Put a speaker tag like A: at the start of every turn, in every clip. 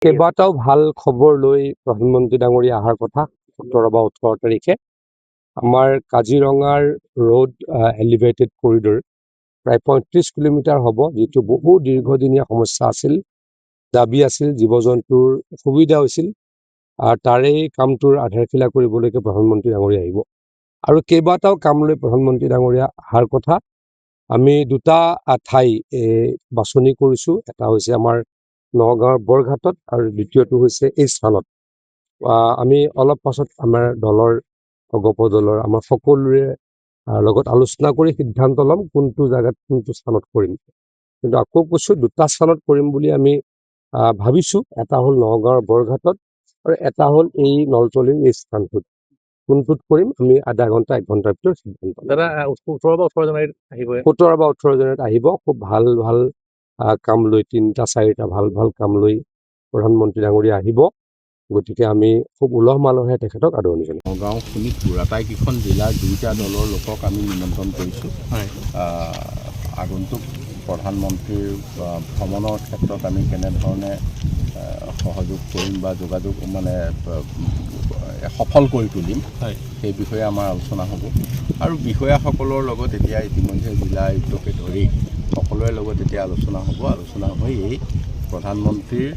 A: কেইবাটাও ভাল খবৰ লৈ প্ৰধানমন্ত্ৰী ডাঙৰীয়া অহাৰ কথা 17 বা 18 তাৰিখে আমাৰ কাজিৰঙাৰ ৰোড এলিভেটেড কৰিডৰ প্ৰায় 35 কিলোমিটাৰ হ'ব, যিটো বহু দীৰ্ঘদিনীয়া সমস্যা আছিল, দাবী আছিল, জীৱ জন্তুৰ সুবিধা হৈছিল। তাৰে কামটোৰ আধাৰশিলা কৰিবলৈকে প্ৰধানমন্ত্ৰী ডাঙৰীয়া আহিব আৰু কেইবাটাও কাম লৈ প্ৰধানমন্ত্ৰী ডাঙৰীয়া অহাৰ কথা। আমি দুটা ঠাই বাছনি কৰিছোঁ। এটা হৈছে আমাৰ নগাঁৱৰ বৰঘাটত আৰু দ্বিতীয়টো হৈছে এই স্থানত। আমি অলপ পাছত আমাৰ দলৰ গপদলৰ আমাৰ সকলোৰে লগত আলোচনা কৰি সিদ্ধান্ত ল'ম কোনটো জাগাত কোনটো স্থানত কৰিম। কিন্তু আকৌ কৈছোঁ, দুটা স্থানত কৰিম বুলি আমি ভাবিছোঁ। এটা হ'ল নগাঁৱৰ বৰঘাটত আৰু এটা হ'ল এই নলতলীৰ এই স্থানটোত। কোনটোত কৰিম আমি আধা ঘণ্টা 1 ঘণ্টাৰ ভিতৰত সিদ্ধান্ত ল'ম।
B: দাদা 17 বা 18 জানুৱাৰীত আহিব।
A: 17 বা 18 জানুৱাৰীত আহিব। খুব ভাল ভাল কাম লৈ 3টা 4টা ভাল ভাল কাম লৈ প্ৰধানমন্ত্ৰী ডাঙৰীয়া আহিব। গতিকে আমি খুব উলহ মালহে তেখেতক আদৰণি জনাম।
C: নগাঁও শোণিতপুৰ আটাইকেইখন জিলাৰ 2টা দলৰ লোকক আমি নিমন্ত্ৰণ কৰিছোঁ। আগন্তুক প্ৰধানমন্ত্ৰীৰ ভ্ৰমণৰ ক্ষেত্ৰত আমি কেনেধৰণে সহযোগ কৰিম বা যোগাযোগ সফল কৰি তুলিম, সেই বিষয়ে আমাৰ আলোচনা হ'ব। আৰু বিষয়াসকলৰ লগত এতিয়া ইতিমধ্যে জিলা আয়ুক্তকে ধৰি সকলোৰে লগত এতিয়া আলোচনা হৈ এই প্ৰধানমন্ত্ৰীৰ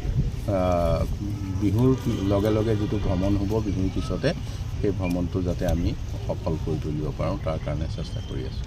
C: বিহুৰ লগে লগে যিটো ভ্ৰমণ হ'ব, বিহুৰ পিছতে সেই ভ্ৰমণটো যাতে আমি সফল কৰি তুলিব পাৰোঁ, তাৰ কাৰণে চেষ্টা কৰি আছোঁ।